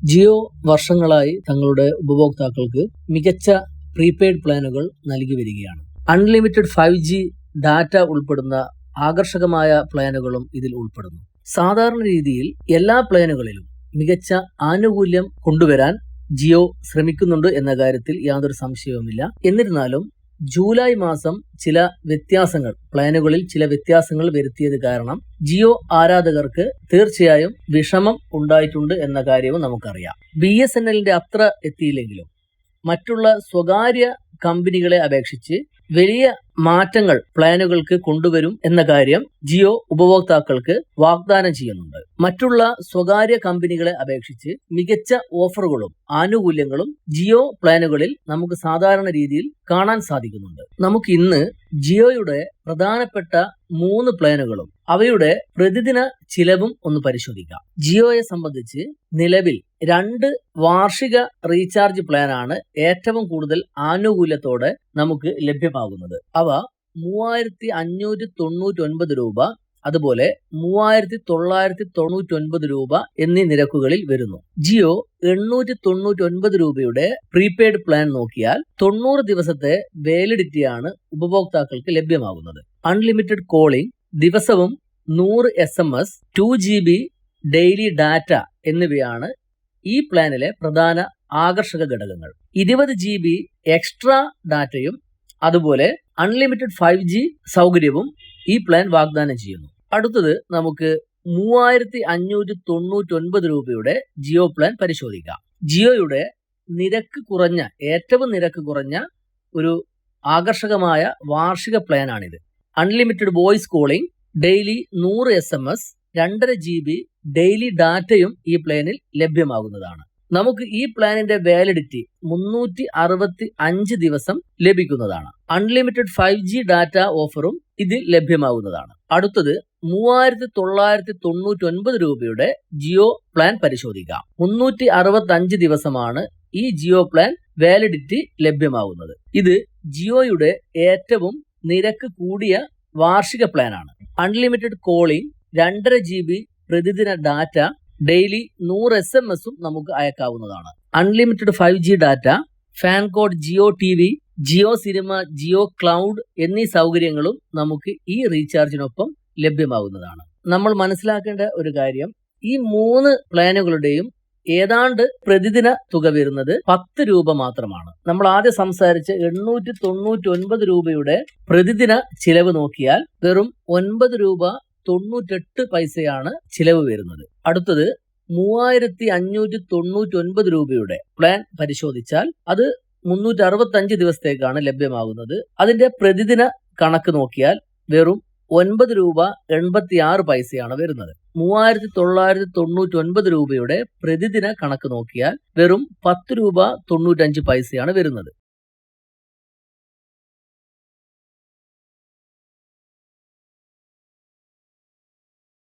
ജിയോ വർഷങ്ങളായി തങ്ങളുടെ ഉപഭോക്താക്കൾക്ക് മികച്ച പ്രീപെയ്ഡ് പ്ലാനുകൾ നൽകി വരികയാണ്. അൺലിമിറ്റഡ് 5G ഡാറ്റ ഉൾപ്പെടുന്ന ആകർഷകമായ പ്ലാനുകളും ഇതിൽ ഉൾപ്പെടുന്നു. സാധാരണ രീതിയിൽ എല്ലാ പ്ലാനുകളിലും മികച്ച ആനുകൂല്യം കൊണ്ടുവരാൻ ജിയോ ശ്രമിക്കുന്നുണ്ട് എന്ന കാര്യത്തിൽ യാതൊരു സംശയവുമില്ല. എന്നിരുന്നാലും ജൂലൈ മാസം പ്ലാനുകളിൽ ചില വ്യത്യാസങ്ങൾ വരുത്തിയത് കാരണം ജിയോ ആരാധകർക്ക് തീർച്ചയായും വിഷമം ഉണ്ടായിട്ടുണ്ട് എന്ന കാര്യവും നമുക്കറിയാം. BSNLന്റെ അത്ര എത്തിയില്ലെങ്കിലും മറ്റുള്ള സ്വകാര്യ കമ്പനികളെ അപേക്ഷിച്ച് വലിയ മാറ്റങ്ങൾ പ്ലാനുകൾക്ക് കൊണ്ടുവരും എന്ന കാര്യം ജിയോ ഉപഭോക്താക്കൾക്ക് വാഗ്ദാനം ചെയ്യുന്നുണ്ട്. മറ്റുള്ള സ്വകാര്യ കമ്പനികളെ അപേക്ഷിച്ച് മികച്ച ഓഫറുകളും ആനുകൂല്യങ്ങളും ജിയോ പ്ലാനുകളിൽ നമുക്ക് സാധാരണ രീതിയിൽ കാണാൻ സാധിക്കുന്നുണ്ട്. നമുക്ക് ഇന്ന് ജിയോയുടെ പ്രധാനപ്പെട്ട 3 പ്ലാനുകളും അവയുടെ പ്രതിദിന ചിലവും ഒന്ന് പരിശോധിക്കാം. ജിയോയെ സംബന്ധിച്ച് നിലവിൽ 2 വാർഷിക റീചാർജ് പ്ലാനാണ് ഏറ്റവും കൂടുതൽ ആനുകൂല്യത്തോടെ നമുക്ക് ലഭ്യമാകുന്നത്. അവ 3599 രൂപ, അതുപോലെ 3999 രൂപ എന്നീ നിരക്കുകളിൽ വരുന്നു. ജിയോ 899 രൂപയുടെ പ്രീപെയ്ഡ് പ്ലാൻ നോക്കിയാൽ 90 ദിവസത്തെ വാലിഡിറ്റിയാണ് ഉപഭോക്താക്കൾക്ക് ലഭ്യമാകുന്നത്. അൺലിമിറ്റഡ് കോളിംഗ്, ദിവസവും 100 SMS, 2 GB ഡെയിലി ഡാറ്റ എന്നിവയാണ് ഈ പ്ലാനിലെ പ്രധാന ആകർഷക ഘടകങ്ങൾ. 20 GB എക്സ്ട്രാ ഡാറ്റയും അതുപോലെ അൺലിമിറ്റഡ് 5G സൗകര്യവും ഈ പ്ലാൻ വാഗ്ദാനം ചെയ്യുന്നു. അടുത്തത് നമുക്ക് 3599 രൂപയുടെ ജിയോ പ്ലാൻ പരിശോധിക്കാം. ജിയോയുടെ ഏറ്റവും നിരക്ക് കുറഞ്ഞ ഒരു ആകർഷകമായ വാർഷിക പ്ലാനാണിത്. Unlimited voice calling, daily 100 SMS, 2.5 GB daily ഡാറ്റയും ഈ പ്ലാനിൽ ലഭ്യമാകുന്നതാണ്. നമുക്ക് ഈ പ്ലാനിന്റെ വാലിഡിറ്റി 365 ദിവസം ലഭിക്കുന്നതാണ്. അൺലിമിറ്റഡ് 5G ഡാറ്റ ഓഫറും ഇതിൽ ലഭ്യമാകുന്നതാണ്. അടുത്തത് 3999 രൂപയുടെ ജിയോ പ്ലാൻ പരിശോധിക്കാം. 365 ദിവസമാണ് ഈ ജിയോ പ്ലാൻ വാലിഡിറ്റി ലഭ്യമാകുന്നത്. ഇത് ജിയോയുടെ ഏറ്റവും നിരക്ക് കൂടിയ വാർഷിക പ്ലാനാണ്. അൺലിമിറ്റഡ് കോളിംഗ്, 2.5 GB പ്രതിദിന ഡാറ്റ, ഡെയിലി 100 SMS നമുക്ക് അയക്കാവുന്നതാണ്. Unlimited 5G data, FanCode, Jio TV, Jio cinema, Jio cloud എന്നീ സൗകര്യങ്ങളും നമുക്ക് ഈ റീചാർജിനൊപ്പം ലഭ്യമാകുന്നതാണ്. നമ്മൾ മനസ്സിലാക്കേണ്ട ഒരു കാര്യം, ഈ 3 പ്ലാനുകളുടെയും ഏതാണ്ട് പ്രതിദിന തുക വരുന്നത് 10 രൂപ മാത്രമാണ്. നമ്മൾ ആദ്യം സംസാരിച്ച 899 രൂപയുടെ പ്രതിദിന ചിലവ് നോക്കിയാൽ വെറും 9 രൂപ 98 പൈസയാണ് ചിലവ് വരുന്നത്. അടുത്തത് 3599 രൂപയുടെ പ്ലാൻ പരിശോധിച്ചാൽ അത് 365 ദിവസത്തേക്കാണ് ലഭ്യമാകുന്നത്. അതിന്റെ പ്രതിദിന കണക്ക് നോക്കിയാൽ വെറും 9 രൂപ 86 പൈസയാണ് വരുന്നത്. 3999 രൂപയുടെ പ്രതിദിന കണക്ക് നോക്കിയാൽ വെറും 10 രൂപ 95 പൈസയാണ് വരുന്നത്.